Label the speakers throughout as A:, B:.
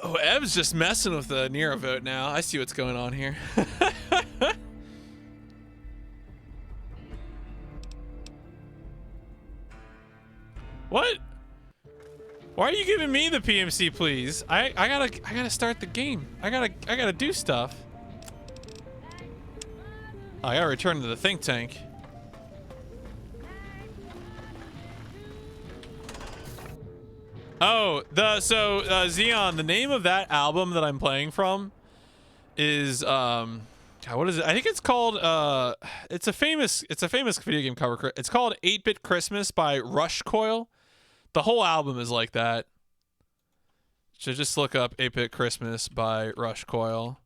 A: Oh, Ev's just messing with the Nero vote now. I see what's going on here. What? Why are you giving me the PMC, please? I gotta start the game. I gotta do stuff. Oh, I gotta return to the think tank. Oh, Xeon, the name of that album that I'm playing from is God, what is it? I think it's called it's a famous video game cover. It's called 8-Bit Christmas by Rush Coil. The whole album is like that. So just look up 8-Bit Christmas by Rush Coil.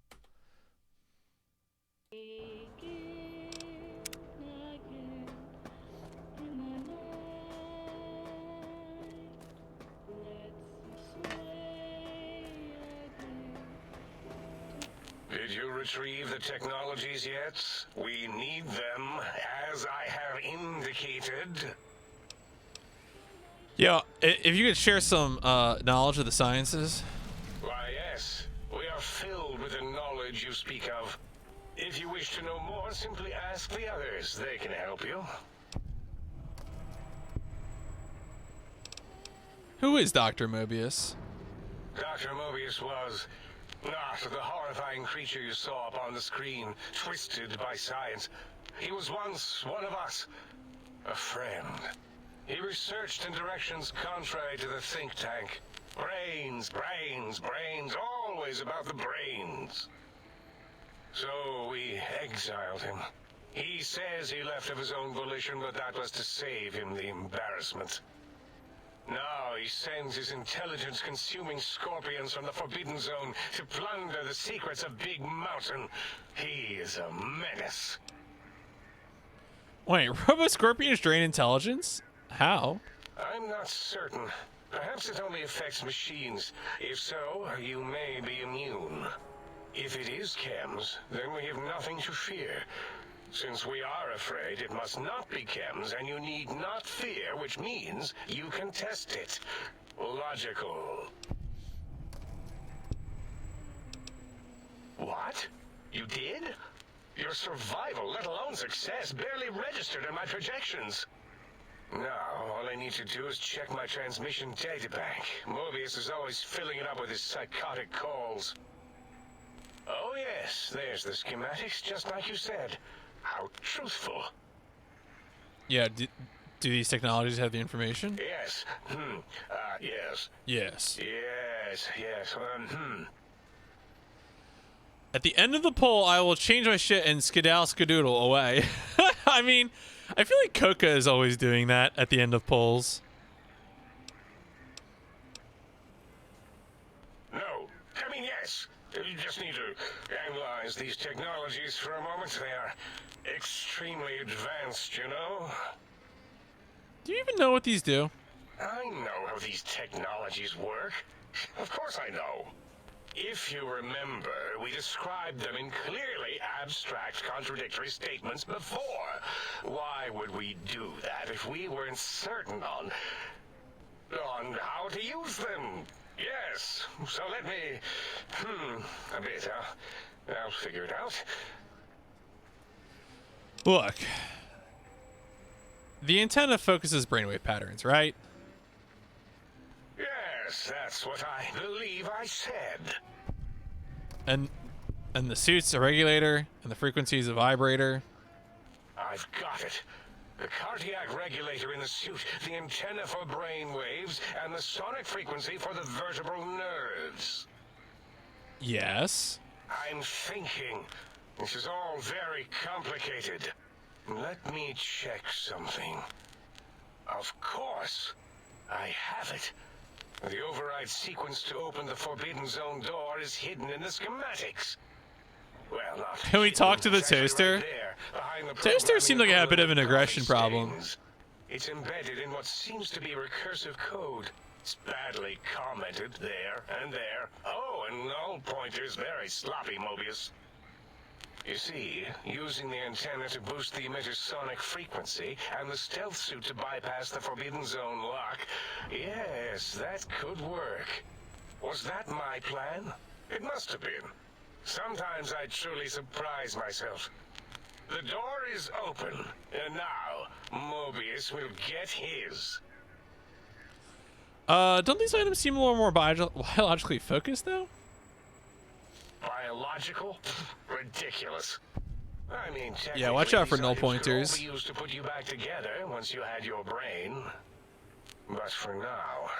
B: Did you retrieve the technologies yet? We need them, as I have indicated.
A: Yeah, if you could share some knowledge of the sciences.
B: Why, yes. We are filled with the knowledge you speak of. If you wish to know more, simply ask the others. They can help you.
A: Who is Dr. Mobius?
B: Dr. Mobius was not the horrifying creature you saw up on the screen, twisted by science. He was once one of us, a friend. He researched in directions contrary to the think tank. Brains, brains, brains, always about the brains. So we exiled him. He says he left of his own volition, but that was to save him the embarrassment. Now he sends his intelligence-consuming scorpions from the Forbidden Zone to plunder the secrets of Big Mountain. He is a menace.
A: Wait, Robo-Scorpions drain intelligence? How?
B: I'm not certain. Perhaps it only affects machines. If so, you may be immune. If it is chems, then we have nothing to fear. Since we are afraid, it must not be chems, and you need not fear, which means you can test it. Logical. What? You did? Your survival, let alone success, barely registered in my projections. Now, all I need to do is check my transmission databank. Mobius is always filling it up with his psychotic calls. Oh yes, there's the schematics, just like you said. How truthful.
A: Yeah, do these technologies have the information?
B: Yes. Yes.
A: Yes.
B: Yes.
A: At the end of the poll, I will change my shit and skedaddle away. I mean, I feel like Coca is always doing that at the end of polls.
B: No. I mean, yes. You just need to analyze these technologies for a moment. They are extremely advanced, you know?
A: Do you even know what these do?
B: I know how these technologies work. Of course I know. If you remember, we described them in clearly abstract, contradictory statements before. Why would we do that if we weren't certain on how to use them? Yes, so let me, a bit, I'll figure it out.
A: Look. The antenna focuses brainwave patterns, right?
B: Yes, that's what I believe I said.
A: And the suit's a regulator, and the frequency's a vibrator.
B: I've got it. The cardiac regulator in the suit, the antenna for brain waves, and the sonic frequency for the vertebral nerves.
A: Yes.
B: I'm thinking. This is all very complicated. Let me check something. Of course. I have it. The override sequence to open the Forbidden Zone door is hidden in the schematics. Well, not
A: Can we talk to the
B: it's actually
A: toaster?
B: right there, behind the
A: Toaster seemed like it had a bit of an
B: programming
A: aggression
B: of
A: problem.
B: stains. It's embedded in what seems to be recursive code. It's badly commented there and there. Oh, and null pointers very sloppy, Mobius. You see, using the antenna to boost the emitter's sonic frequency and the stealth suit to bypass the Forbidden Zone lock, yes, that could work. Was that my plan? It must have been. Sometimes I truly surprise myself. The door is open, and now Mobius will get his.
A: Don't these items seem a little more biologically focused, though?
B: Biological? Ridiculous. I mean,
A: yeah, watch out for
B: these
A: null
B: items could
A: pointers.
B: all be used to put you back together once you had your brain. But for now,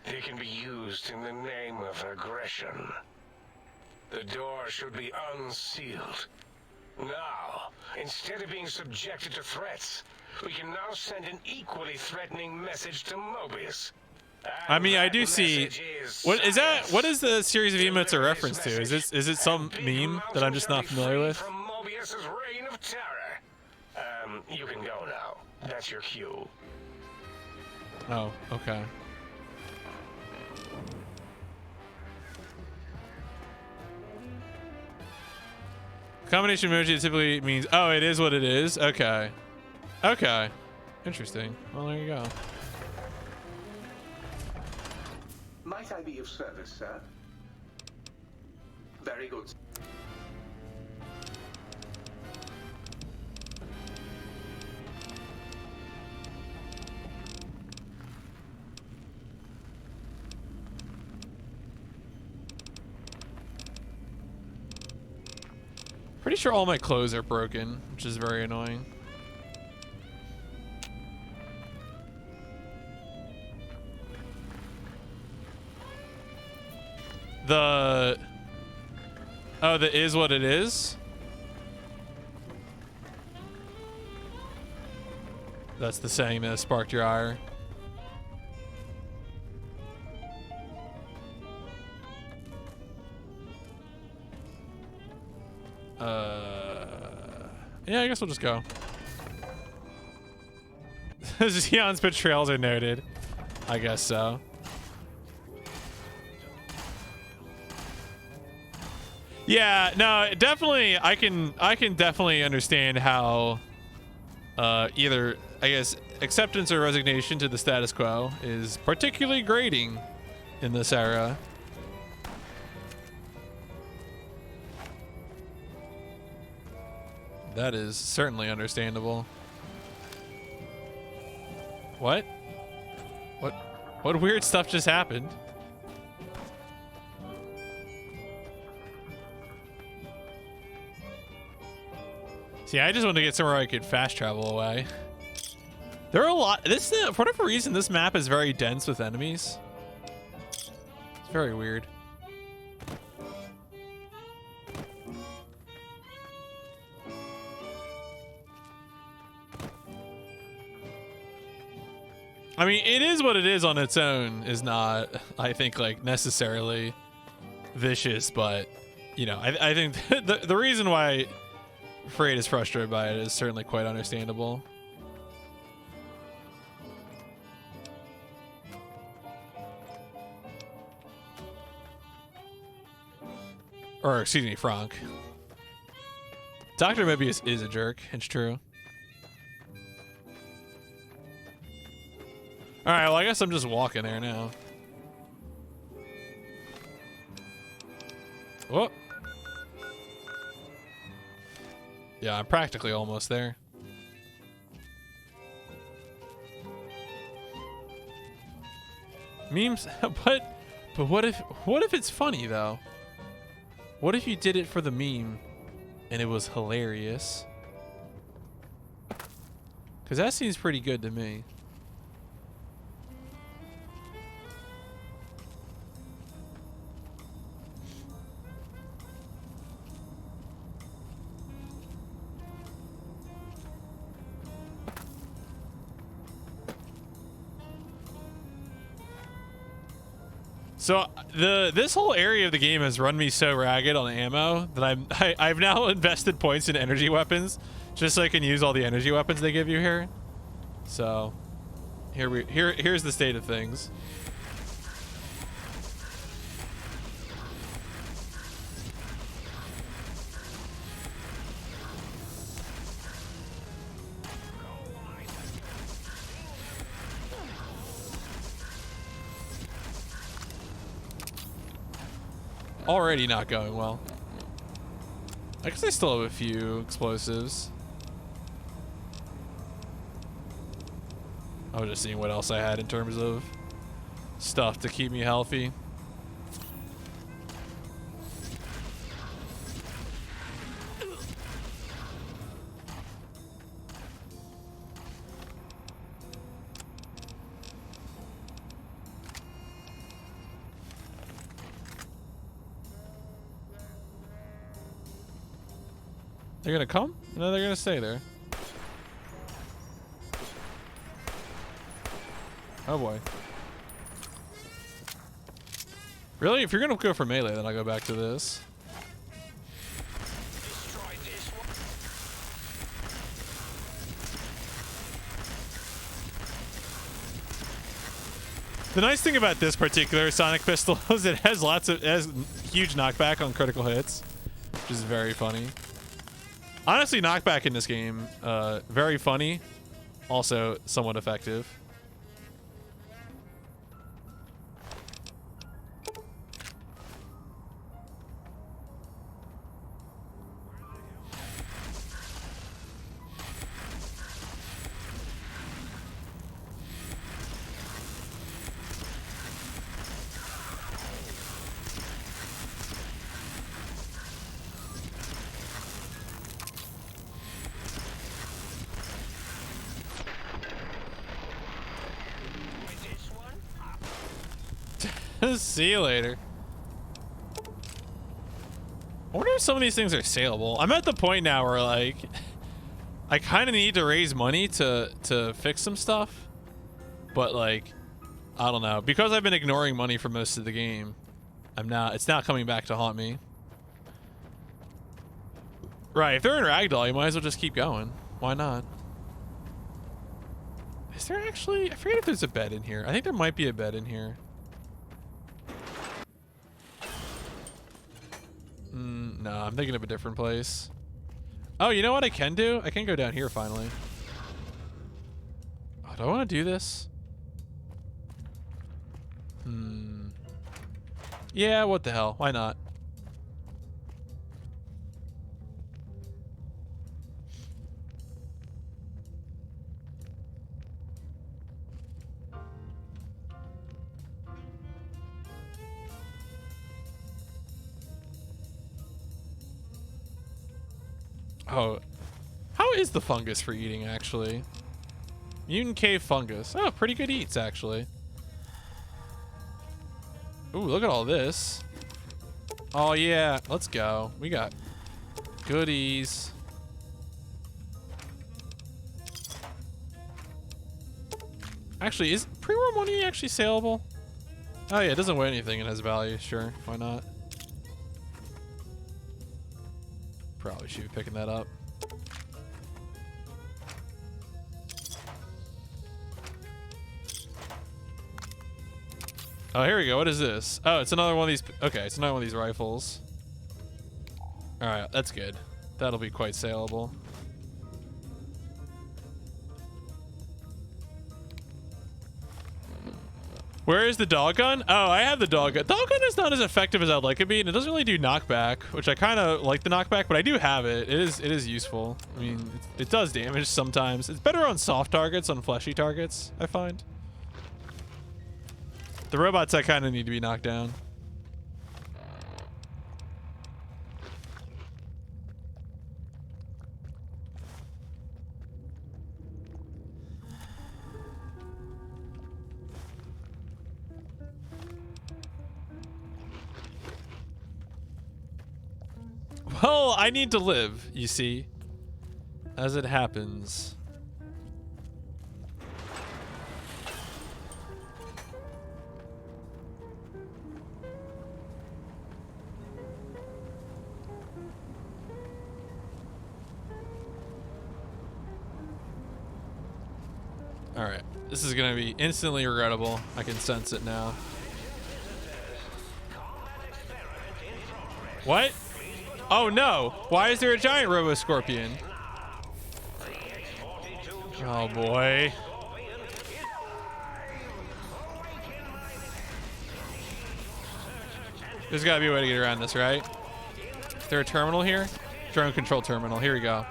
B: they can be used in the name of aggression. The door should be unsealed. Now, instead of being subjected to threats, we can now send an equally threatening message to Mobius.
A: I mean, I do see. What is that? What is the series of emotes a reference to? Is it some meme that I'm just not familiar with?
B: From Mobius's reign of terror. You can go now. That's your cue.
A: Oh, okay. Combination emoji typically means, oh, it is what it is. Okay. Okay. Interesting. Well, there you go.
C: Might I be of service, sir? Very good.
A: Pretty sure all my clothes are broken, which is very annoying. Oh, the is what it is? That's the saying that sparked your ire. Yeah, I guess we'll just go. Xion's betrayals are noted. I guess so. Yeah, no, definitely. I can definitely understand how either, I guess, acceptance or resignation to the status quo is particularly grating in this era. That is certainly understandable. What? What weird stuff just happened? See, I just want to get somewhere I could fast travel away. There are a lot. For whatever reason, this map is very dense with enemies. It's very weird. I mean, it is what it is on its own. Is not, I think, like necessarily vicious, but you know, I think the reason why Freight is frustrated by it is certainly quite understandable. Or excuse me, Frank. Dr. Mobius is a jerk. It's true. All right, well, I guess I'm just walking there now. Whoop. Yeah, I'm practically almost there. Memes, but what if it's funny though? What if you did it for the meme and it was hilarious? Cause that seems pretty good to me. So this whole area of the game has run me so ragged on ammo that I've now invested points in energy weapons just so I can use all the energy weapons they give you here. So here's the state of things. already not going well. I guess I still have a few explosives. I was just seeing what else I had in terms of stuff to keep me healthy. They're gonna come? No, they're gonna stay there. Oh boy. Really? If you're gonna go for melee, then I'll go back to this. The nice thing about this particular Sonic Pistol is it has huge knockback on critical hits, which is very funny. Honestly, knockback in this game, very funny, also somewhat effective. See you later. I wonder if some of these things are saleable. I'm at the point now where like I kind of need to raise money to fix some stuff, but like I don't know, because I've been ignoring money for most of the game. It's not coming back to haunt me. Right, if they're in Ragdoll, you might as well just keep going. Why not? Is there actually? I forget if there's a bed in here. I think there might be a bed in here. No, I'm thinking of a different place. Oh, you know what I can do? I can go down here finally. Oh, do I want to do this? Yeah, what the hell? Why not? Oh, how is the fungus for eating, actually? Mutant cave fungus. Oh, pretty good eats, actually. Ooh, look at all this. Oh, yeah. Let's go. We got goodies. Actually, is pre-war money actually saleable? Oh, yeah. It doesn't weigh anything. It has value. Sure. Why not? Probably should be picking that up. Oh, here we go. What is this? Oh, it's another one of these. Okay, it's another one of these rifles. All right, that's good. That'll be quite saleable. Where is the dog gun? Oh, I have the dog gun. Dog gun is not as effective as I'd like it to be, and it doesn't really do knockback, which I kind of like the knockback, but I do have it. It is useful. I mean, it does damage sometimes. It's better on soft targets, on fleshy targets, I find. The robots I kind of need to be knocked down. Well, I need to live, you see, as it happens. All right, this is gonna be instantly regrettable. I can sense it now. What? Oh no! Why is there a giant Robo-Scorpion? Oh boy. There's got to be a way to get around this, right? Is there a terminal here? Drone control terminal. Here we go.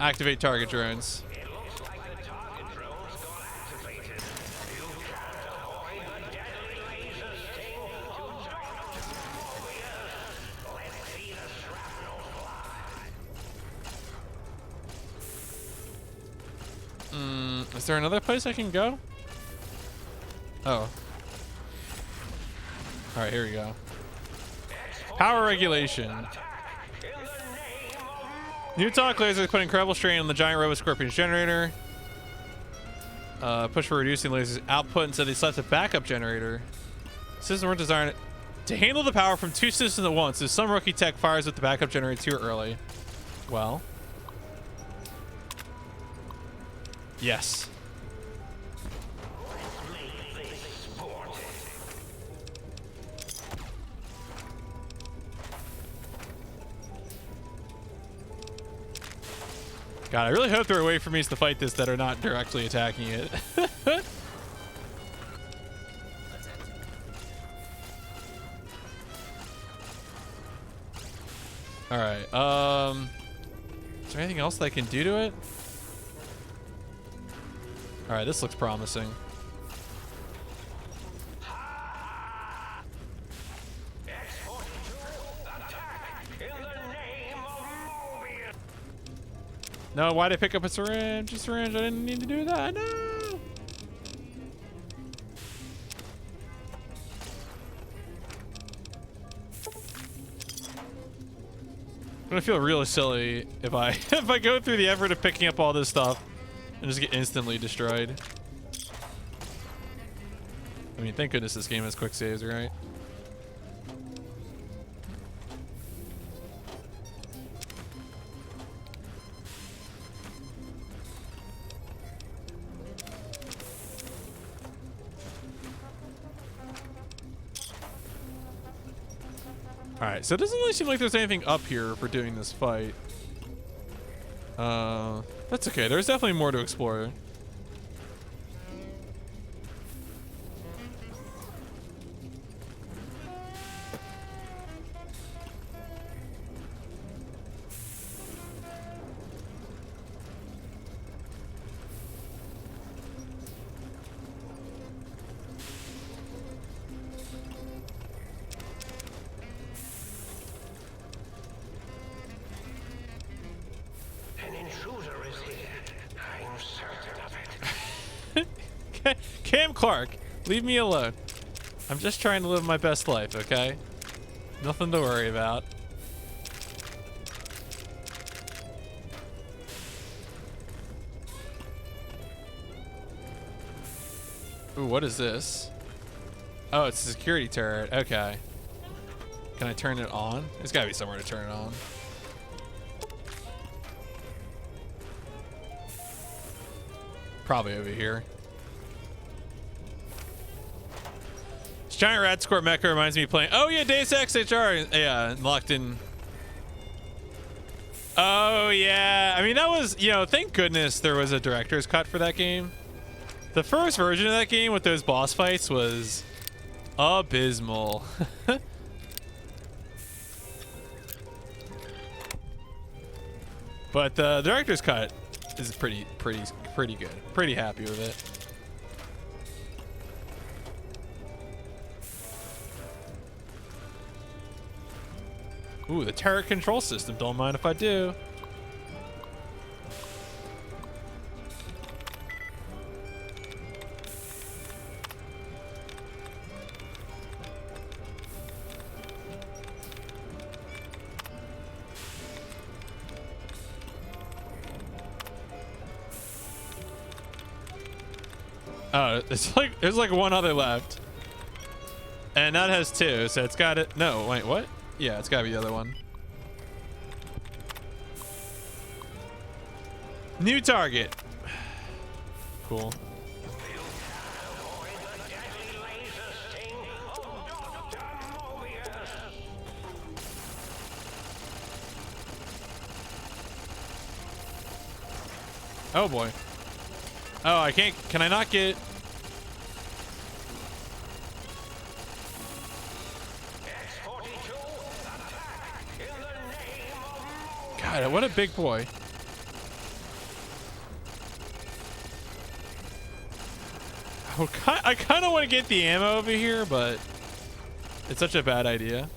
A: Activate target drones. Is there another place I can go? Oh. All right, here we go. Power regulation. New talk lasers put incredible strain on the giant Robo Scorpion's generator. Push for reducing lasers output instead they select a backup generator. Systems weren't designed to handle the power from two systems at once, so some rookie tech fires with the backup generator too early. Well. Yes. God, I really hope there are ways for me to fight this that are not directly attacking it. All right. Is there anything else that I can do to it? All right, this looks promising. No, why'd I pick up a syringe? A syringe, I didn't need to do that. No! I'm gonna feel really silly if I if I go through the effort of picking up all this stuff and just get instantly destroyed. I mean, thank goodness this game has quick saves, right? Alright, so it doesn't really seem like there's anything up here for doing this fight. That's okay. There's definitely more to explore. Cam Clark, leave me alone. I'm just trying to live my best life, okay? Nothing to worry about. Ooh, what is this? Oh, it's a security turret. Okay. Can I turn it on? There's gotta be somewhere to turn it on. Probably over here. This giant rat squirt mecha reminds me of playing. Oh yeah, Deus Ex HR. Yeah, locked in. Oh yeah. I mean, that was, you know, thank goodness there was a director's cut for that game. The first version of that game with those boss fights was abysmal. But the director's cut is pretty good. Pretty happy with it. Ooh, the turret control system. Don't mind if I do. Oh, it's like there's like one other left, and that has two, so it's got it. No, wait, what? Yeah, it's gotta be the other one. New target. Cool. Oh boy. Oh, I can't. Can I not get? God, what a big boy. I kind of want to get the ammo over here, but it's such a bad idea.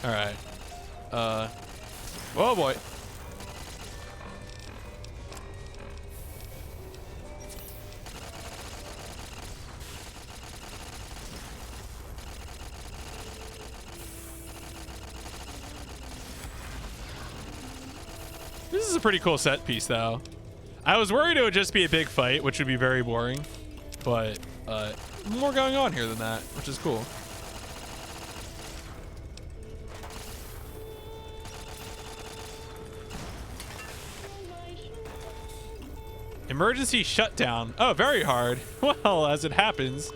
A: All right. Oh boy. This is a pretty cool set piece, though. I was worried it would just be a big fight, which would be very boring, but more going on here than that, which is cool. Emergency shutdown. Oh, very hard. Well, as it happens,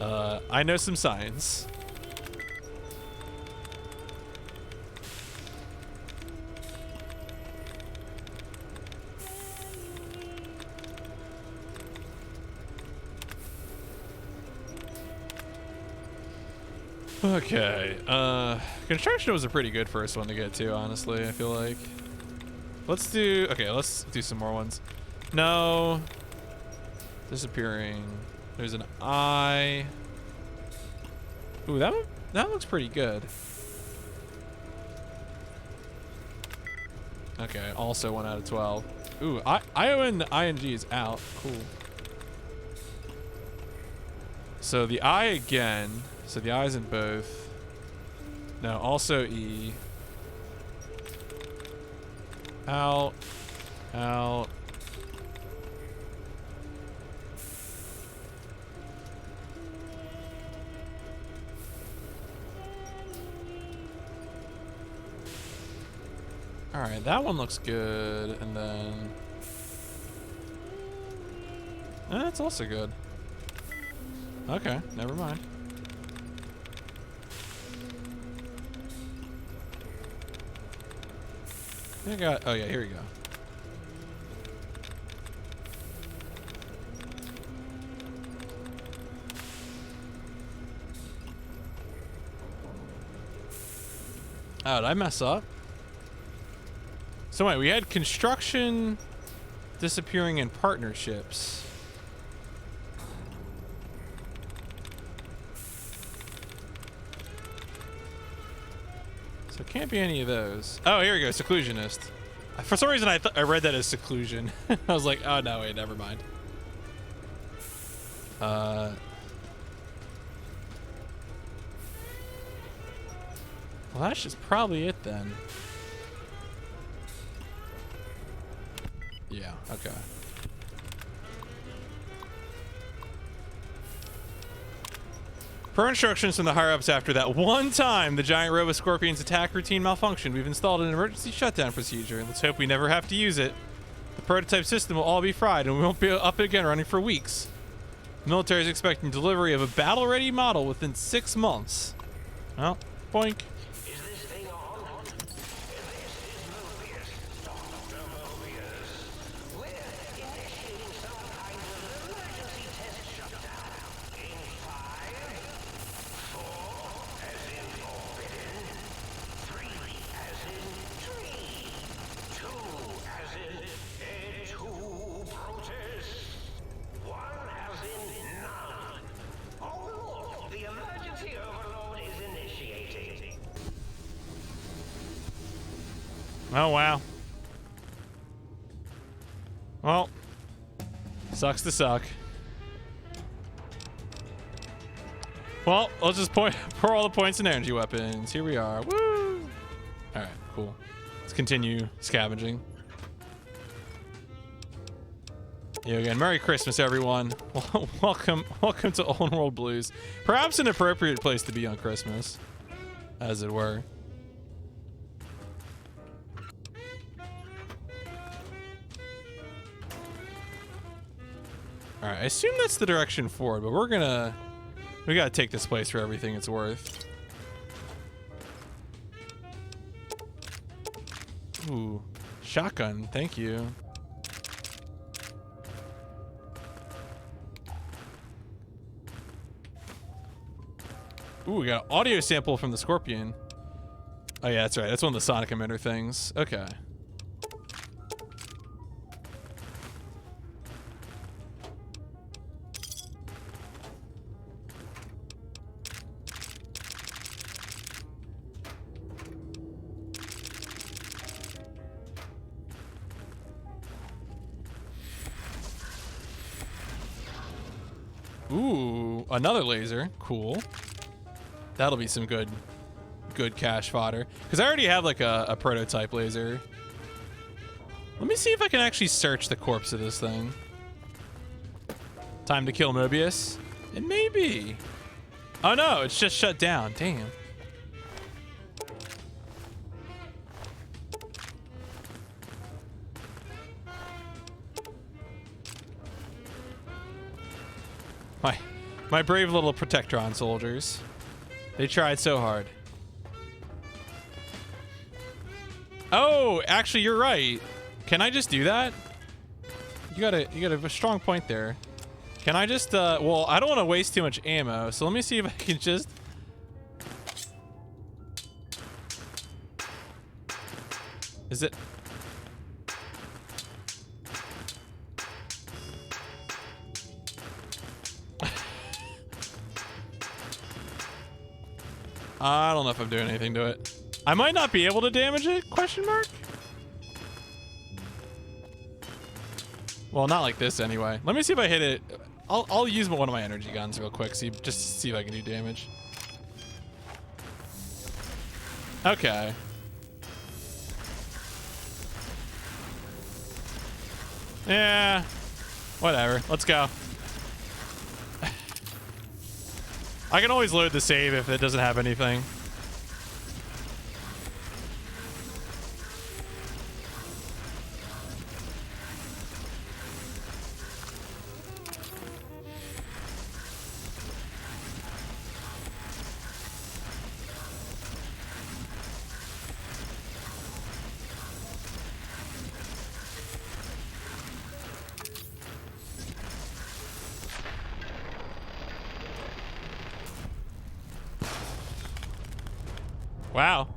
A: I know some signs. Okay, construction was a pretty good first one to get to, honestly, I feel like. Let's do some more ones. No. Disappearing. There's an eye. Ooh, that looks pretty good. Okay, also 1 out of 12. Ooh, ION ING is out. Cool. So the I again. So the I's in both. No, also E. Out. Out. All right, that one looks good, and then that's also good. Okay, never mind. I got. Oh yeah, here we go. Oh, did I mess up? So wait, we had construction disappearing in partnerships. So it can't be any of those. Oh, here we go, seclusionist. For some reason, I read that as seclusion. I was like, oh no, wait, never mind. Well, that's just probably it then. Yeah, okay. Per instructions from the higher-ups after that one time the giant Robo Scorpion's attack routine malfunctioned, we've installed an emergency shutdown procedure. Let's hope we never have to use it. The prototype system will all be fried and we won't be up again running for weeks. The military is expecting delivery of a battle-ready model within 6 months. Well, boink. Oh, wow. Well, sucks to suck. Well, let's just pour all the points in energy weapons. Here we are. Woo! All right, cool. Let's continue scavenging. Yeah, again, Merry Christmas, everyone. Welcome to Old World Blues. Perhaps an appropriate place to be on Christmas, as it were. All right, I assume that's the direction forward, but we gotta take this place for everything it's worth. Ooh, shotgun, thank you. Ooh, we got an audio sample from the Scorpion. Oh yeah, that's right. That's one of the sonic emitter things. Okay. Ooh, another laser. Cool. That'll be some good cache fodder. Because I already have like a prototype laser. Let me see if I can actually search the corpse of this thing. Time to kill Mobius. It may be. Oh no, it's just shut down. Damn. My brave little Protectron soldiers. They tried so hard. Oh, actually, you're right. Can I just do that? You got a strong point there. Can I just, well, I don't want to waste too much ammo, so let me see if I can just... Is it... I don't know if I'm doing anything to it. I might not be able to damage it, question mark? Well, not like this anyway. Let me see if I hit it. I'll use one of my energy guns real quick, just to see if I can do damage. Okay. Yeah. Whatever. Let's go. I can always load the save if it doesn't have anything. Wow.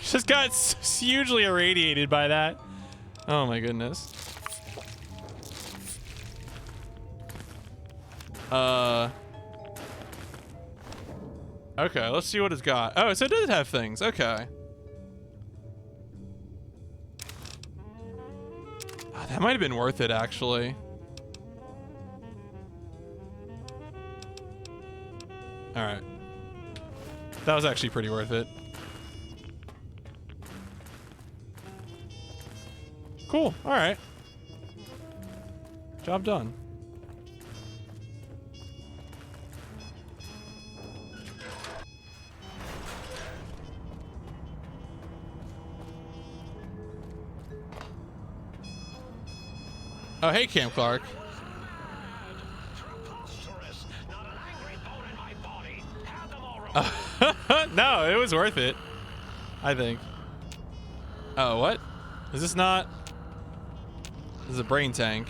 A: Just got hugely irradiated by that. Oh my goodness. Okay, let's see what it's got. Oh, so it does have things. Okay. Oh, that might have been worth it, actually. All right. That was actually pretty worth it. Cool. All right. Job done. Oh, hey, Camp Clark. No, it was worth it, I think. Oh, what? Is this not? This is a brain tank.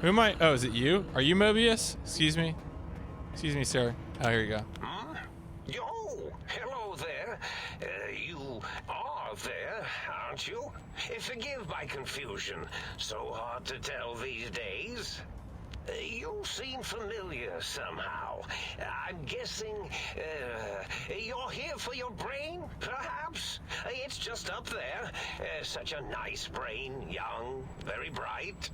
A: Who am I? Oh, is it you? Are you Mobius? Excuse me. Excuse me, sir. Oh, here you go.
B: Yo, hello there. You are there, aren't you? Forgive my confusion. So hard to tell these days. You seem familiar somehow. I'm guessing you're here for your brain, perhaps? It's just up there. Such a nice brain, young, very bright.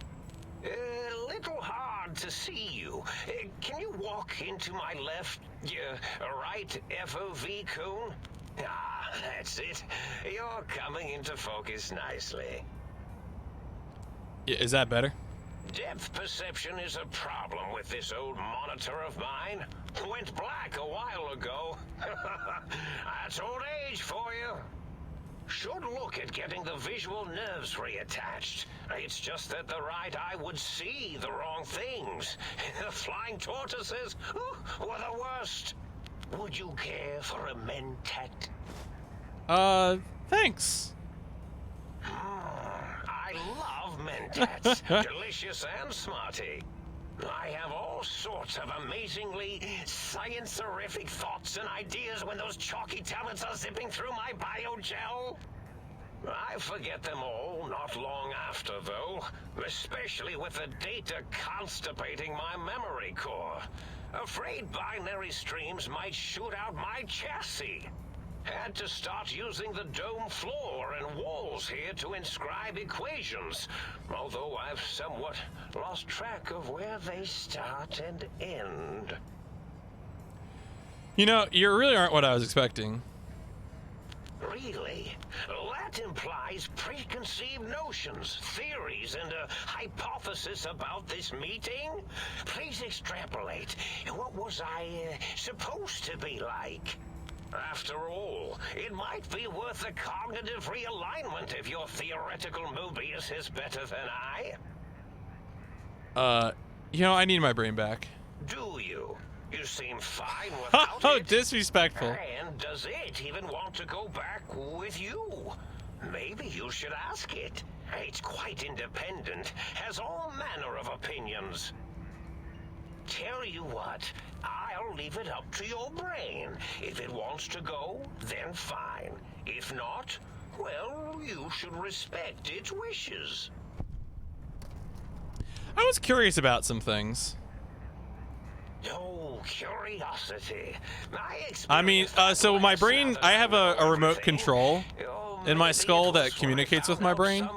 B: Little hard to see you. Can you walk into my left, right FOV cone? Ah, that's it. You're coming into focus nicely.
A: Yeah, is that better?
B: Depth perception is a problem with this old monitor of mine. Went black a while ago. That's old age for you. Should look at getting the visual nerves reattached. It's just that the right eye would see the wrong things. The flying tortoises were the worst. Would you care for a mentat?
A: Thanks.
B: I love mentats. Delicious and smarty. I have all sorts of amazingly science-erific thoughts and ideas when those chalky tablets are zipping through my biogel. I forget them all not long after, though, especially with the data constipating my memory core. Afraid binary streams might shoot out my chassis. Had to start using the dome floor and walls here to inscribe equations, although I've somewhat lost track of where they start and end.
A: You know, you really aren't what I was expecting.
B: Really? That implies preconceived notions, theories, and a hypothesis about this meeting? Please extrapolate. What was I supposed to be like? After all, it might be worth a cognitive realignment if your theoretical Mobius is better than I.
A: You know, I need my brain back.
B: Do you? You seem fine without
A: Oh,
B: it.
A: disrespectful.
B: And does it even want to go back with you? Maybe you should ask it. It's quite independent, has all manner of opinions. Tell you what, I'll leave it up to your brain. If it wants to go, then fine. If not, well, you should respect its wishes.
A: I was curious about some things.
B: Oh, curiosity.
A: I mean, so my brain, I have a remote control in my skull that communicates with my brain.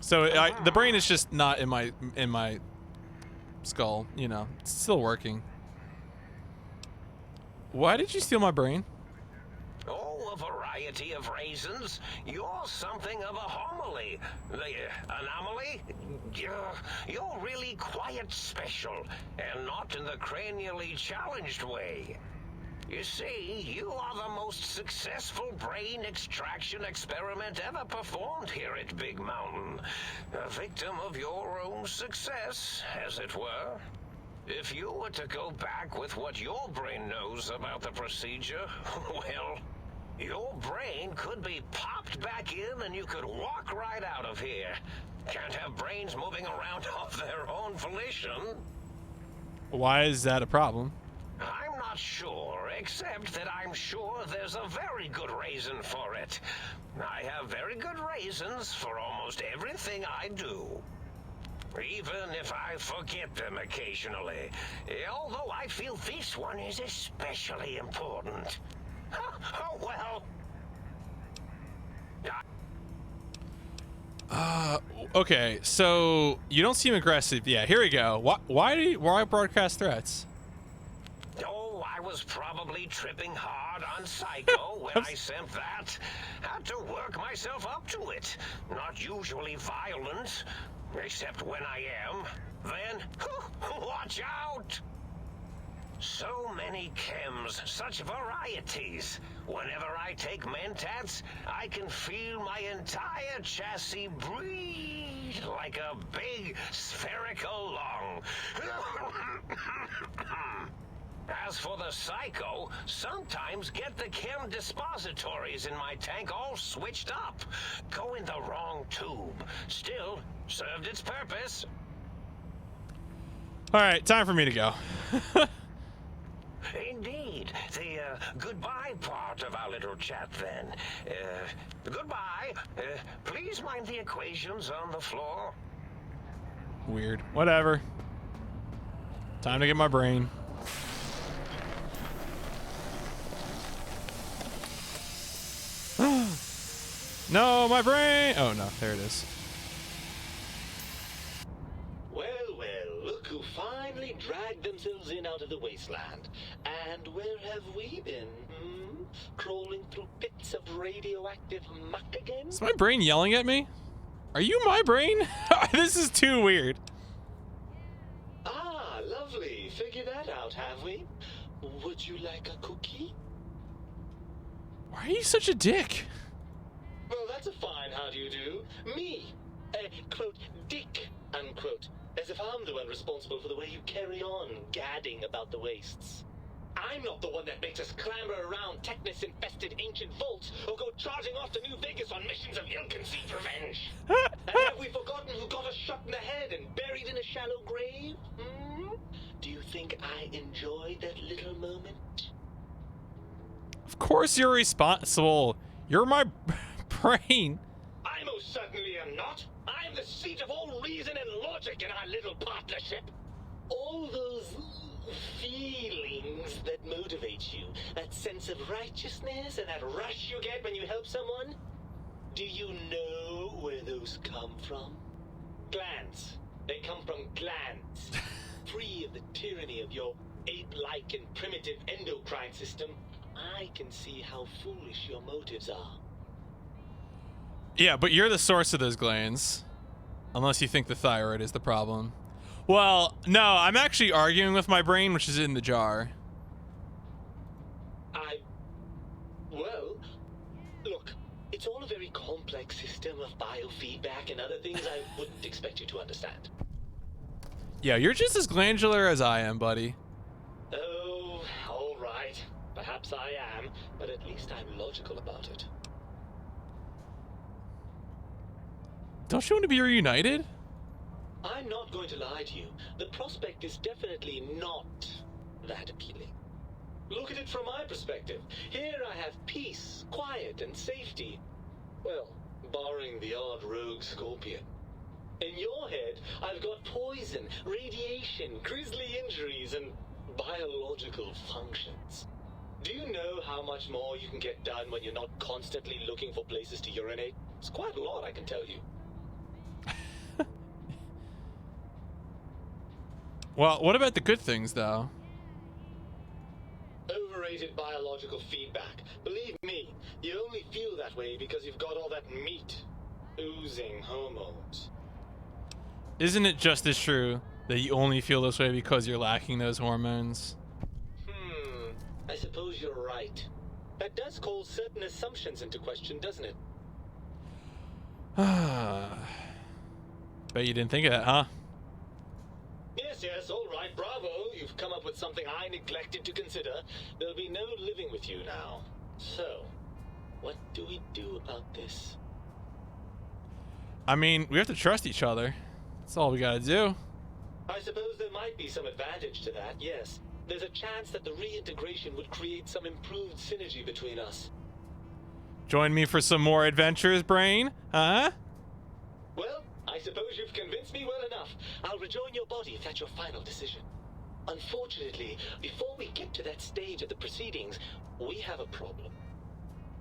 A: So the brain is just not in my skull, you know. It's still working. Why did you steal my brain?
B: Oh, a variety of reasons. You're something of a homily. Anomaly? You're really quite special, and not in the cranially challenged way. You see, you are the most successful brain extraction experiment ever performed here at Big Mountain. A victim of your own success, as it were. If you were to go back with what your brain knows about the procedure, well, your brain could be popped back in and you could walk right out of here. Can't have brains moving around of their own volition.
A: Why is that a problem?
B: I'm not sure, except that I'm sure there's a very good reason for it. I have very good reasons for almost everything I do. Even if I forget them occasionally. Although I feel this one is especially important. Oh, well.
A: Okay, so you don't seem aggressive. Yeah, here we go. Why broadcast threats?
B: Oh, I was probably tripping hard on Psycho when I sent that. Had to work myself up to it. Not usually violent, except when I am. Then, watch out! So many chems, such varieties. Whenever I take Mentats, I can feel my entire chassis breathe like a big spherical lung. As for the Psycho, sometimes get the chem dispositories in my tank all switched up. Go in the wrong tube. Still, served its purpose.
A: All right, time for me to go.
B: Indeed. The goodbye part of our little chat, then. Goodbye. Please mind the equations on the floor.
A: Weird. Whatever. Time to get my brain. No, my brain! Oh, no, there it is.
D: Well, well, look who finally dragged themselves in out of the wasteland. And where have we been, Crawling through pits of radioactive muck again?
A: Is my brain yelling at me? Are you my brain? This is too weird.
D: Ah, lovely. Figured that out, have we? Would you like a cookie?
A: Why are you such a dick?
D: Well, that's a fine how do you do. Me, quote, dick, unquote. As if I'm the one responsible for the way you carry on gadding about the wastes. I'm not the one that makes us clamber around Technus-infested ancient vaults or go charging off to New Vegas on missions of ill-conceived revenge. And have we forgotten who got us shot in the head and buried in a shallow grave?
A: course you're responsible. You're my brain.
D: I most certainly am not. I'm the seat of all reason and logic in our little partnership. All those feelings that motivate you, that sense of righteousness and that rush you get when you help someone, do you know where those come from? Glands. They come from glands. Free of the tyranny of your ape-like and primitive endocrine system, I can see how foolish your motives are.
A: Yeah, but you're the source of those glands. Unless you think the thyroid is the problem. Well, no, I'm actually arguing with my brain, which is in the jar.
D: Well, look, it's all a very complex system of biofeedback and other things I wouldn't expect you to understand.
A: Yeah, you're just as glandular as I am, buddy.
D: Oh, all right. Perhaps I am, but at least I'm logical about it.
A: Don't you want to be reunited?
D: I'm not going to lie to you. The prospect is definitely not that appealing. Look at it from my perspective. Here I have peace, quiet, and safety. Well, barring the odd rogue scorpion. In your head, I've got poison, radiation, grisly injuries, and biological functions. Do you know how much more you can get done when you're not constantly looking for places to urinate? It's quite a lot, I can tell you.
A: Well, what about the good things, though?
D: Overrated biological feedback. Believe me, you only feel that way because you've got all that meat. Oozing hormones.
A: Isn't it just as true that you only feel this way because you're lacking those hormones?
D: I suppose you're right. That does call certain assumptions into question, doesn't it?
A: Bet you didn't think of that, huh?
D: Yes, all right, bravo. You've come up with something I neglected to consider. There'll be no living with you now. So, what do we do about this?
A: I mean, we have to trust each other. That's all we gotta do.
D: I suppose there might be some advantage to that, yes. There's a chance that the reintegration would create some improved synergy between us.
A: Join me for some more adventures, brain? Huh?
D: Well, I suppose you've convinced me well enough. I'll rejoin your body if that's your final decision. Unfortunately, before we get to that stage of the proceedings, we have a problem.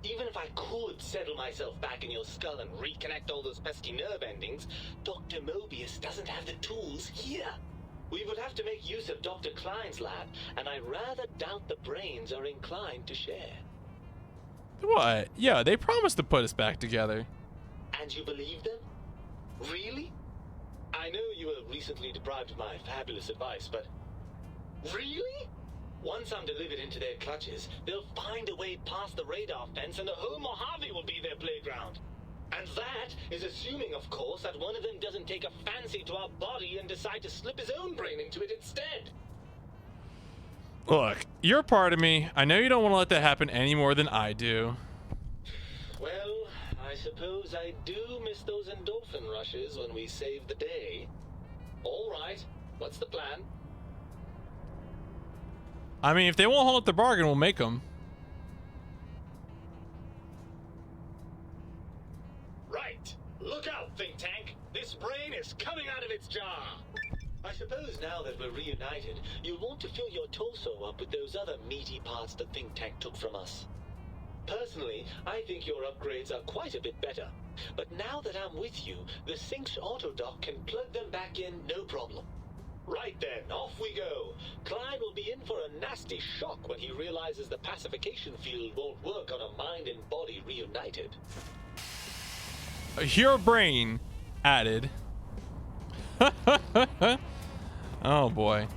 D: Even if I could settle myself back in your skull and reconnect all those pesky nerve endings, Dr. Mobius doesn't have the tools here. We would have to make use of Dr. Klein's lab, and I rather doubt the brains are inclined to share.
A: What? Yeah, they promised to put us back together.
D: And you believe them? Really? I know you were recently deprived of my fabulous advice, but... Really? Once I'm delivered into their clutches, they'll find a way past the radar fence and the whole Mojave will be their playground. And that is assuming, of course, that one of them doesn't take a fancy to our body and decide to slip his own brain into it instead.
A: Look, you're a part of me. I know you don't want to let that happen any more than I do.
D: Well, I suppose I do miss those endorphin rushes when we save the day. All right, what's the plan?
A: I mean, if they won't hold up the bargain, we'll make them.
D: Right. Look out, Think Tank. This brain is coming out of its jar. I suppose now that we're reunited, you'll want to fill your torso up with those other meaty parts the Think Tank took from us. Personally, I think your upgrades are quite a bit better. But now that I'm with you, the Sync's autodock can plug them back in no problem. Right then, off we go. Klein will be in for a nasty shock when he realizes the pacification field won't work on a mind and body reunited.
A: Your brain added. Oh boy.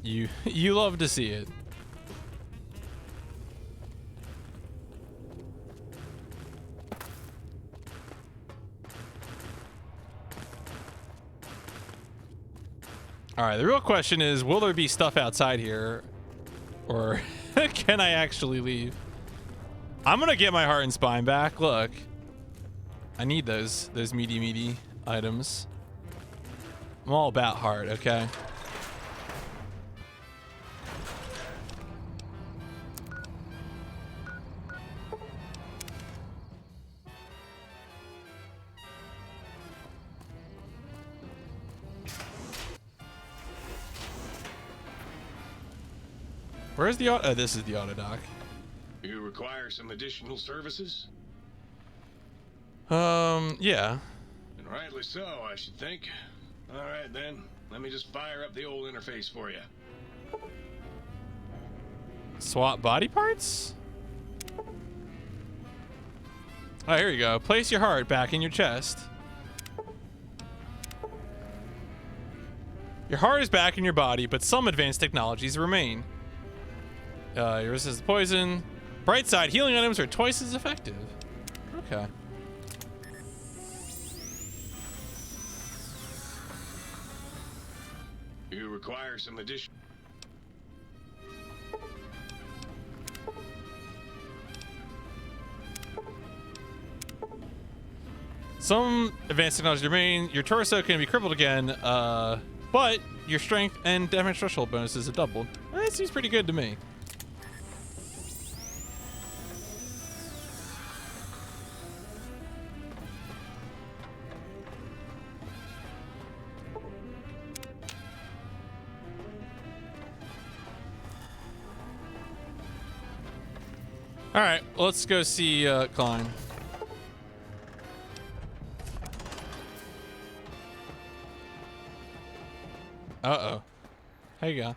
A: You love to see it. All right, the real question is, will there be stuff outside here? Or can I actually leave? I'm gonna get my heart and spine back. Look. I need those meaty items. I'm all about heart, okay? Where's the auto? Oh, this is the auto dock.
B: You require some additional services?
A: Yeah.
B: And rightly so, I should think. All right, then. Let me just fire up the old interface for you.
A: Swap body parts? Oh, here you go. Place your heart back in your chest. Your heart is back in your body, but some advanced technologies remain. Your resistance to poison. Bright side, healing items are twice as effective. Okay.
B: You require some additional...
A: Some advanced technologies remain. Your torso can be crippled again, but your strength and damage threshold bonuses are doubled. That seems pretty good to me. All right, let's go see Klein. Uh-oh. Hey, you go.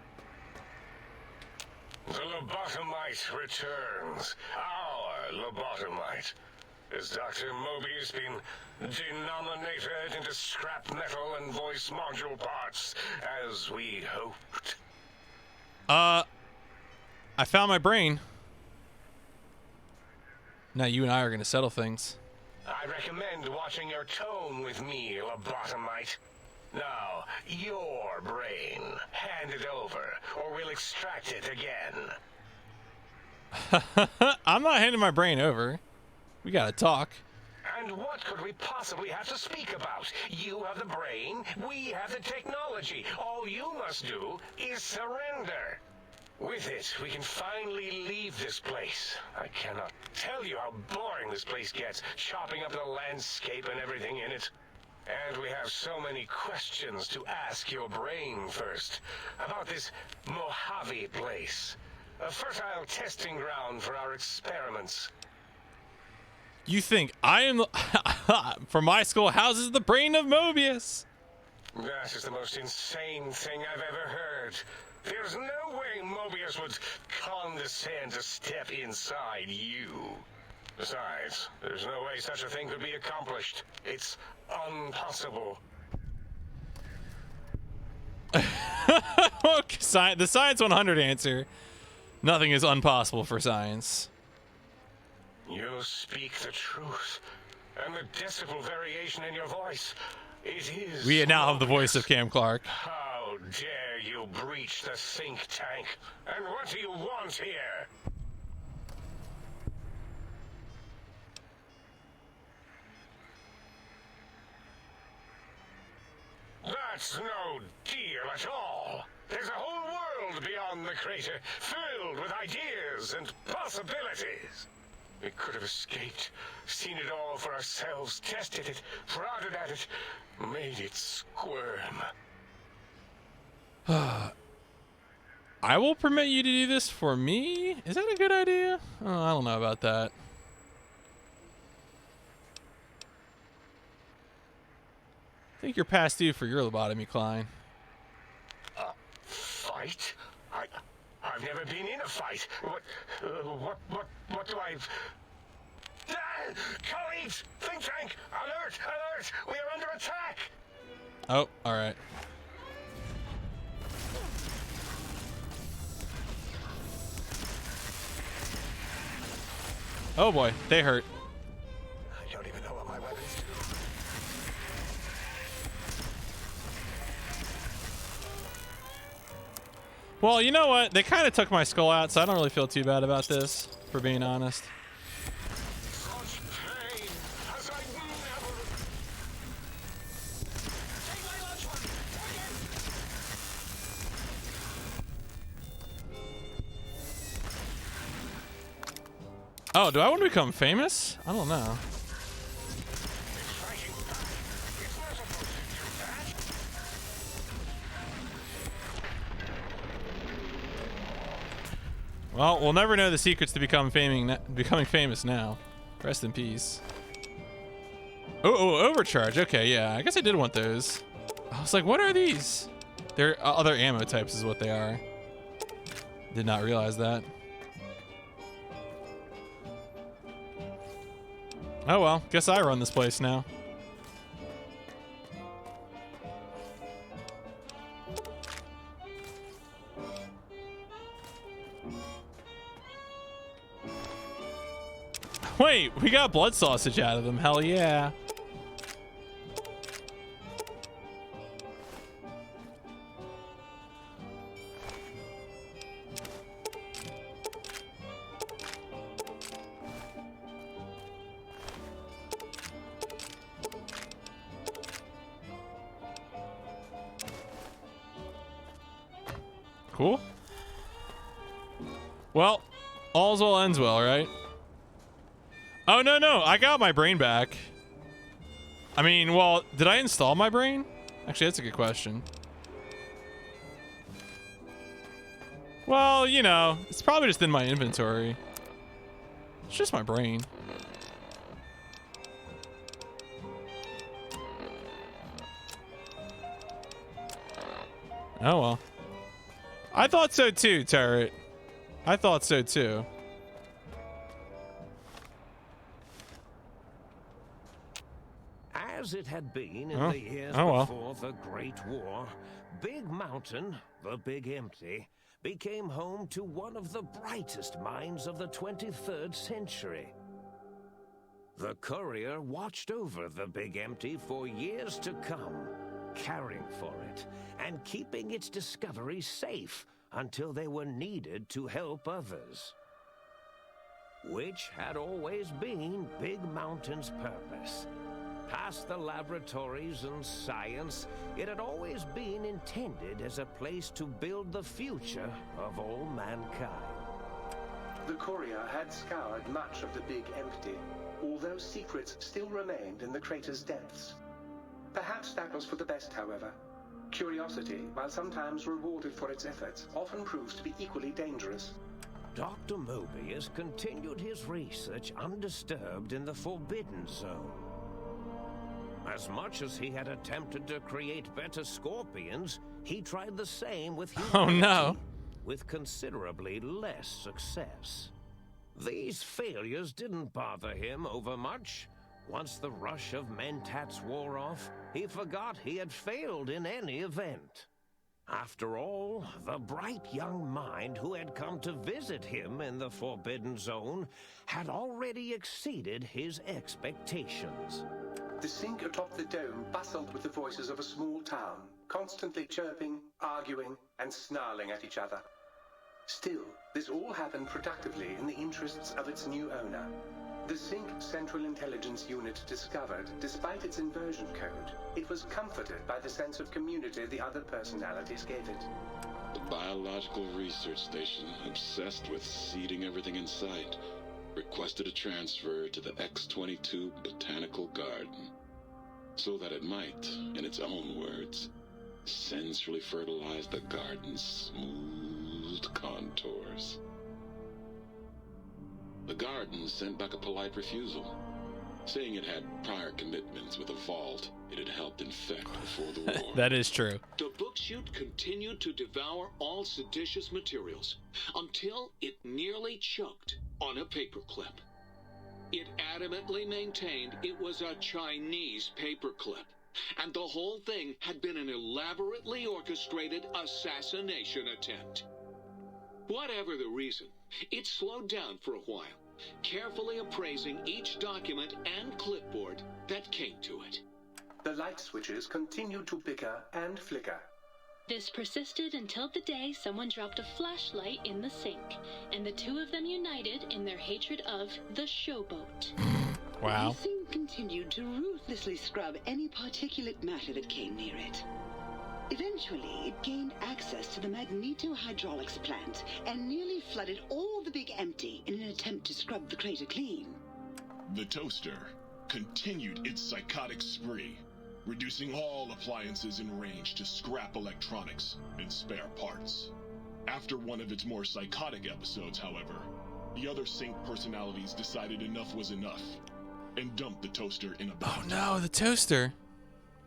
B: The lobotomite returns. Our lobotomite. Has Dr. Mobius been denominated into scrap metal and voice module parts, as we hoped?
A: I found my brain. Now you and I are going to settle things.
B: I recommend watching your tone with me, lobotomite. Now, your brain. Hand it over, or we'll extract it again.
A: I'm not handing my brain over. We gotta talk.
B: And what could we possibly have to speak about? You have the brain, we have the technology. All you must do is surrender. With it, we can finally leave this place. I cannot tell you how boring this place gets, chopping up the landscape and everything in it. And we have so many questions to ask your brain first. About this Mojave place. A fertile testing ground for our experiments.
A: You think I am from my school houses the brain of Mobius?
B: That is the most insane thing I've ever heard. There's no way Mobius would condescend to step inside you. Besides, there's no way such a thing could be accomplished. It's impossible.
A: The Science 100 answer. Nothing is impossible for science.
B: You speak the truth. And the decibel variation in your voice. It is...
A: We now have the voice of Cam Clark.
B: How dare you breach the think tank? And what do you want here? That's no deal at all. There's a whole world beyond the crater, filled with ideas and possibilities. We could have escaped, seen it all for ourselves, tested it, prodded at it, made it squirm.
A: I will permit you to do this for me? Is that a good idea? Oh, I don't know about that. I think you're past due for your lobotomy, Klein.
B: Fight? I've never been in a fight. What do I... Colleagues! Think tank! Alert! Alert! We are under attack!
A: Oh, alright. Oh boy, they hurt.
B: I don't even know what my weapons do.
A: Well, you know what? They kind of took my skull out, so I don't really feel too bad about this, for being honest.
B: Such pain as I've
A: Oh, do I want to become famous? I don't know. Well, we'll never know the secrets to becoming famous now. Rest in peace. Oh, overcharge. Okay, yeah. I guess I did want those. I was like, what are these? They're other ammo types is what they are. Did not realize that. Oh well, guess I run this place now. Wait, we got blood sausage out of them. Hell yeah. Cool. Well, all's well ends well, right? Oh, no, I got my brain back. I mean, well, did I install my brain? Actually, that's a good question. Well, you know, it's probably just in my inventory. It's just my brain. Oh, well. I thought so too, Turret. I thought so too.
E: As it had been in the years before the Great War, Big Mountain, the Big Empty, became home to one of the brightest minds of the 23rd century. The Courier watched over the Big Empty for years to come, caring for it and keeping its discoveries safe until they were needed to help others. Which had always been Big Mountain's purpose. Past the laboratories and science, it had always been intended as a place to build the future of all mankind.
C: The Courier had scoured much of the Big Empty, although secrets still remained in the crater's depths. Perhaps that was for the best, however. Curiosity, while sometimes rewarded for its efforts, often proves to be equally dangerous.
E: Dr. Mobius continued his research undisturbed in the Forbidden Zone. As much as he had attempted to create better scorpions, he tried the same with humanity,
A: oh no,
E: with considerably less success. These failures didn't bother him overmuch. Once the rush of mentats wore off, he forgot he had failed in any event. After all, the bright young mind who had come to visit him in the Forbidden Zone had already exceeded his expectations.
C: The sink atop the dome bustled with the voices of a small town, constantly chirping, arguing, and snarling at each other. Still, this all happened productively in the interests of its new owner. The Sync Central Intelligence Unit discovered, despite its inversion code, it was comforted by the sense of community the other personalities gave it.
F: The Biological Research Station, obsessed with seeding everything in sight, requested a transfer to the X-22 Botanical Garden, so that it might, in its own words, sensually fertilize the garden's smooth contours. The garden sent back a polite refusal, saying it had prior commitments with a vault it had helped infect before the war.
A: That is true.
G: The book chute continued to devour all seditious materials until it nearly choked on a paperclip. It adamantly maintained it was a Chinese paperclip, and the whole thing had been an elaborately orchestrated assassination attempt. Whatever the reason, it slowed down for a while, carefully appraising each document and clipboard that came to it.
C: The light switches continued to bicker and flicker.
H: This persisted until the day someone dropped a flashlight in the sink, and the two of them united in their hatred of the showboat.
A: Wow.
I: The sink continued to ruthlessly scrub any particulate matter that came near it. Eventually, it gained access to the magnetohydraulics plant and nearly flooded all the Big Empty in an attempt to scrub the crater clean.
F: The toaster continued its psychotic spree, reducing all appliances in range to scrap electronics and spare parts. After one of its more psychotic episodes, however, the other Sync personalities decided enough was enough and dumped the toaster in a bin.
A: Oh no, the toaster.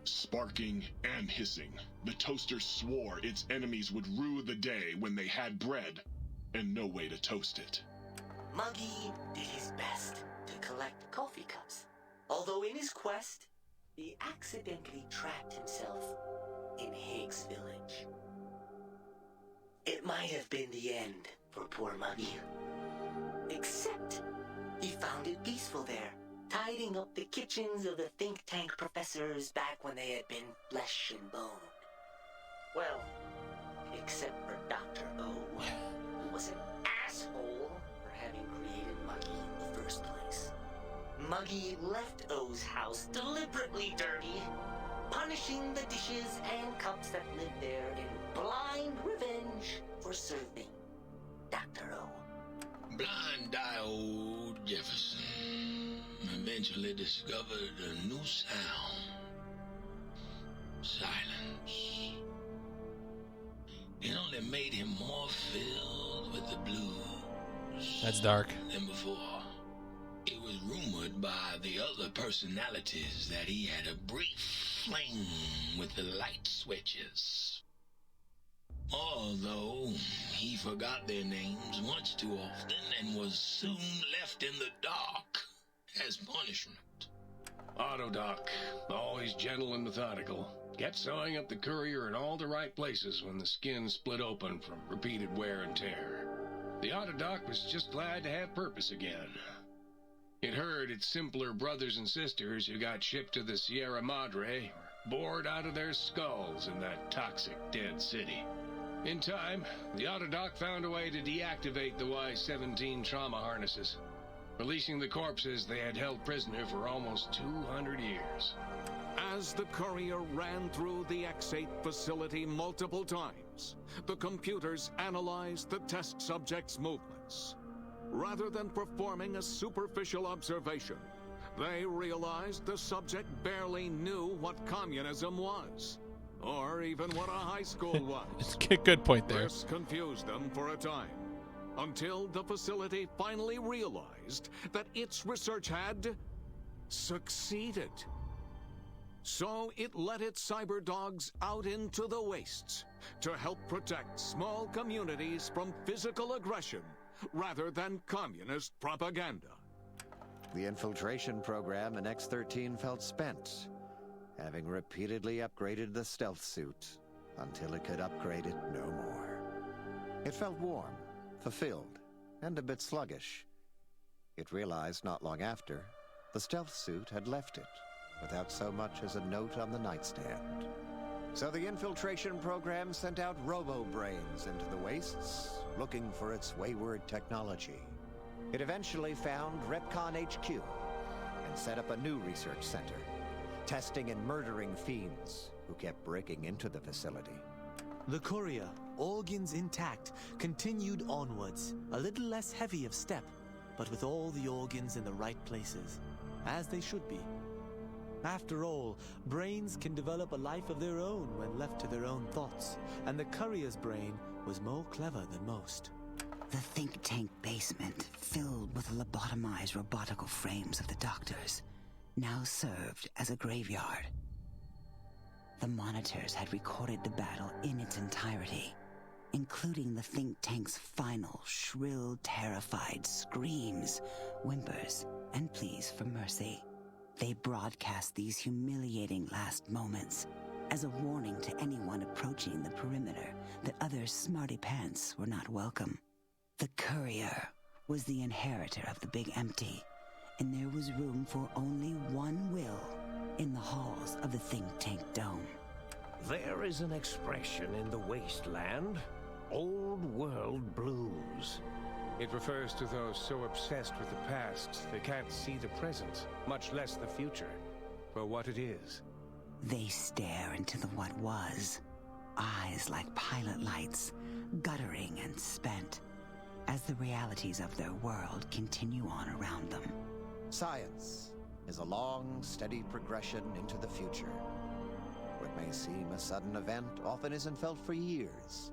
F: Sparking and hissing, the toaster swore its enemies would rue the day when they had bread and no way to toast it.
J: Muggy did his best to collect coffee cups, although in his quest, he accidentally trapped himself in Higgs Village. It might have been the end for poor Muggy. Except, he found it peaceful there, tidying up the kitchens of the think tank professors back when they had been flesh and bone. Well, except for Dr. O, who was an asshole for having created Muggy in the first place. Muggy left O's house deliberately dirty, punishing the dishes and cups that lived there in blind revenge for serving Dr. O.
K: Blind Diode Jefferson eventually discovered a new sound. Silence. It only made him more filled with the blues.
A: That's dark.
K: Than before. It was rumored by the other personalities that he had a brief fling with the light switches. Although he forgot their names much too often and was soon left in the dark as punishment.
B: Autodoc, always gentle and methodical, kept sewing up the courier in all the right places when the skin split open from repeated wear and tear. The Autodoc was just glad to have purpose again. It heard its simpler brothers and sisters who got shipped to the Sierra Madre were bored out of their skulls in that toxic dead city. In time, the Autodoc found a way to deactivate the Y-17 trauma harnesses, releasing the corpses they had held prisoner for almost 200 years.
L: As the courier ran through the X8 facility multiple times, the computers analyzed the test subject's movements. Rather than performing a superficial observation, they realized the subject barely knew what communism was, or even what a high school was.
A: Good point there.
L: This confused them for a time, until the facility finally realized that its research had succeeded. So it let its cyber dogs out into the wastes to help protect small communities from physical aggression rather than communist propaganda.
M: The infiltration program in X-13 felt spent, having repeatedly upgraded the stealth suit until it could upgrade it no more. It felt warm, fulfilled, and a bit sluggish. It realized not long after, the stealth suit had left it, without so much as a note on the nightstand. So the infiltration program sent out robo-brains into the wastes, looking for its wayward technology. It eventually found Repcon HQ and set up a new research center, testing and murdering fiends who kept breaking into the facility.
N: The courier, organs intact, continued onwards, a little less heavy of step, but with all the organs in the right places, as they should be. After all, brains can develop a life of their own when left to their own thoughts, and the courier's brain was more clever than most.
I: The think tank basement, filled with lobotomized robotical frames of the doctors, now served as a graveyard. The monitors had recorded the battle in its entirety, including the think tank's final, shrill, terrified screams, whimpers, and pleas for mercy. They broadcast these humiliating last moments as a warning to anyone approaching the perimeter that other smarty pants were not welcome. The courier was the inheritor of the Big Empty, and there was room for only one will in the halls of the think tank dome.
E: There is an expression in the wasteland, old world blues.
B: It refers to those so obsessed with the past they can't see the present, much less the future, for what it is.
I: They stare into the what was, eyes like pilot lights, guttering and spent, as the realities of their world continue on around them.
M: Science is a long, steady progression into the future. What may seem a sudden event often isn't felt for years,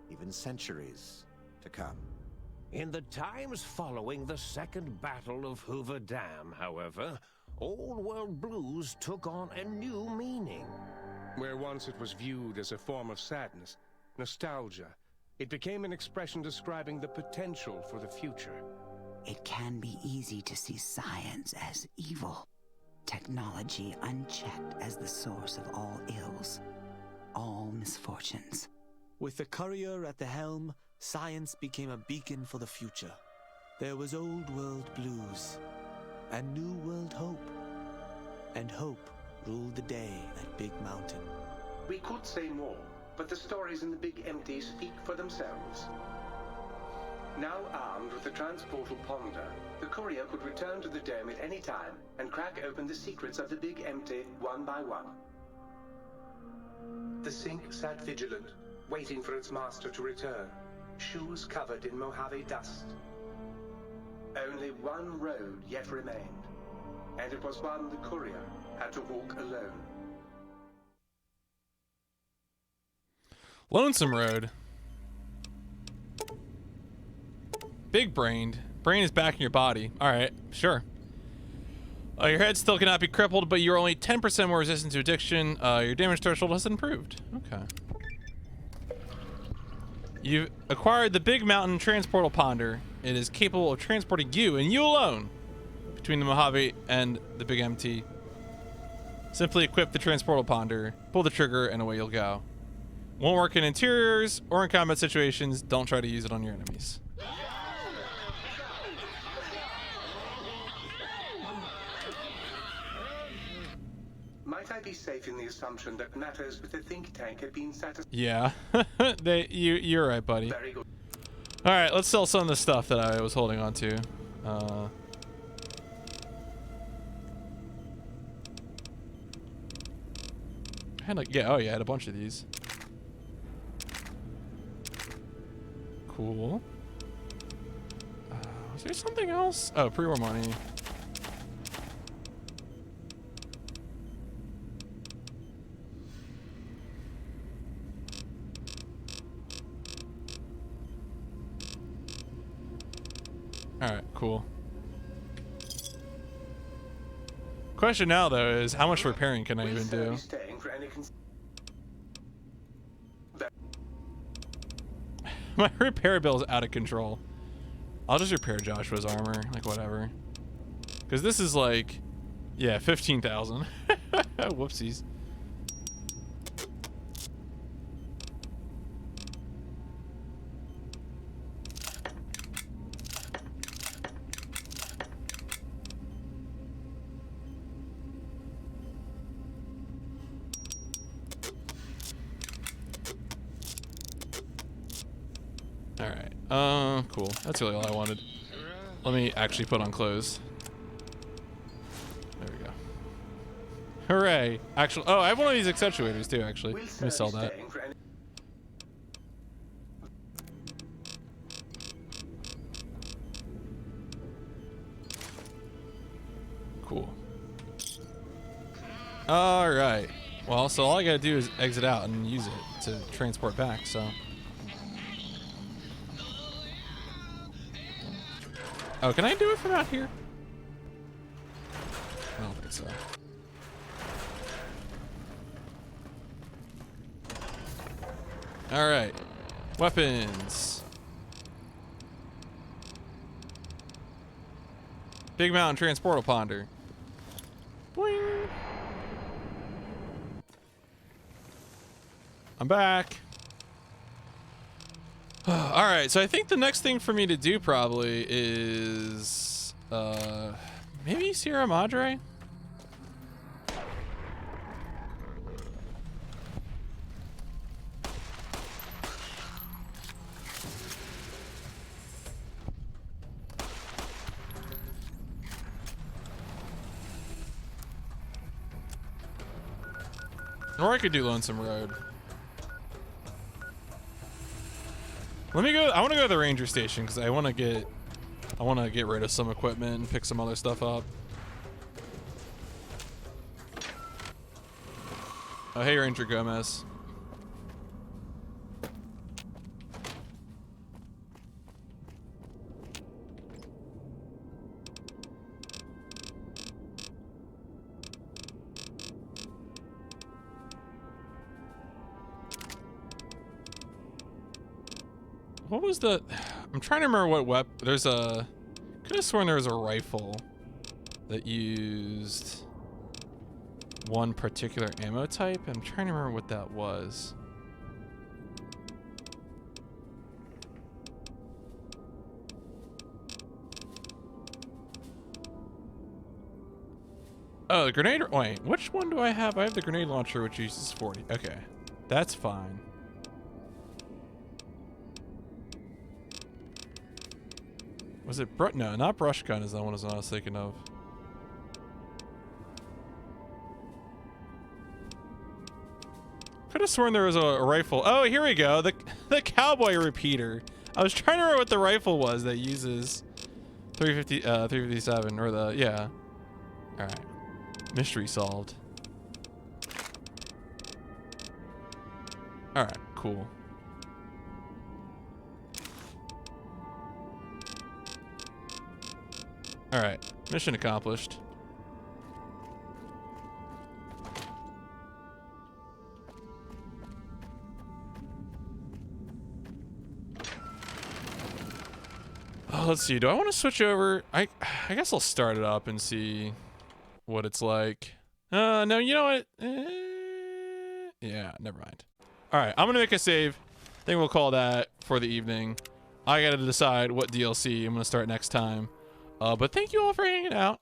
M: even centuries to come.
E: In the times following the Second Battle of Hoover Dam, however, Old World blues took on a new meaning.
B: Where once it was viewed as a form of sadness, nostalgia, it became an expression describing the potential for the future.
I: It can be easy to see science as evil, technology unchecked as the source of all ills, all misfortunes.
N: With the courier at the helm, science became a beacon for the future. There was Old World blues and New World hope. And hope ruled the day at Big Mountain.
C: We could say more, but the stories in the Big Empty speak for themselves. Now armed with the transportal Ponder, the courier could return to the dome at any time and crack open the secrets of the Big Empty one by one. The Sink sat vigilant, waiting for its master to return, shoes covered in Mojave dust. Only one road yet remained, and it was one the courier had to walk alone.
A: Lonesome Road. Big brained. Brain is back in your body. Alright, sure. Your head still cannot be crippled, but you're only 10% more resistant to addiction. Your damage threshold has improved. Okay. You've acquired the Big Mountain Transportal Ponder. It is capable of transporting you, and you alone, between the Mojave and the Big Empty. Simply equip the Transportal Ponder, pull the trigger, and away you'll go. Won't work in interiors or in combat situations. Don't try to use it on your enemies.
C: Might I be safe in the assumption that matters with the think tank had been satisfied?
A: Yeah, you're right, buddy.
C: Very good.
A: All right, let's sell some of the stuff that I was holding on to. I had like, yeah, oh yeah, I had a bunch of these. Cool. Was there something else? Oh, pre-war money. Alright, cool. Question now, though, is how much repairing can I even do? My repair bill is out of control. I'll just repair Joshua's armor, like whatever. Because this is like, yeah, 15,000. Whoopsies. Cool. That's really all I wanted. Let me actually put on clothes. There we go. Hooray! Actually, oh, I have one of these accentuators too, actually. Let me sell that. Cool. Alright. Well, so all I gotta do is exit out and use it to transport back, so. Oh, can I do it from out here? I don't think so. Alright. Weapons. Big Mountain Transportal Ponder. Boing. I'm back. Alright, so I think the next thing for me to do probably is maybe Sierra Madre? Or I could do Lonesome Road. Let me go. I want to go to the ranger station because I want to get rid of some equipment and pick some other stuff up. Oh, hey, Ranger Gomez. What was the... I'm trying to remember what weapon... There's a... Could have sworn there was a rifle that used one particular ammo type. I'm trying to remember what that was. Oh, the grenade... Wait, which one do I have? I have the grenade launcher, which uses 40. Okay, that's fine. Was it no, not brush gun is the one I was thinking of. Could have sworn there was a rifle. Oh, here we go. The cowboy repeater. I was trying to remember what the rifle was that uses 357 or the yeah. All right. Mystery solved. All right, cool. All right, mission accomplished. Oh, let's see. Do I want to switch over? I guess I'll start it up and see what it's like. No, you know what? Yeah, never mind. All right, I'm gonna make a save. I think we'll call that for the evening. I gotta decide what DLC I'm gonna start next time. But thank you all for hanging out.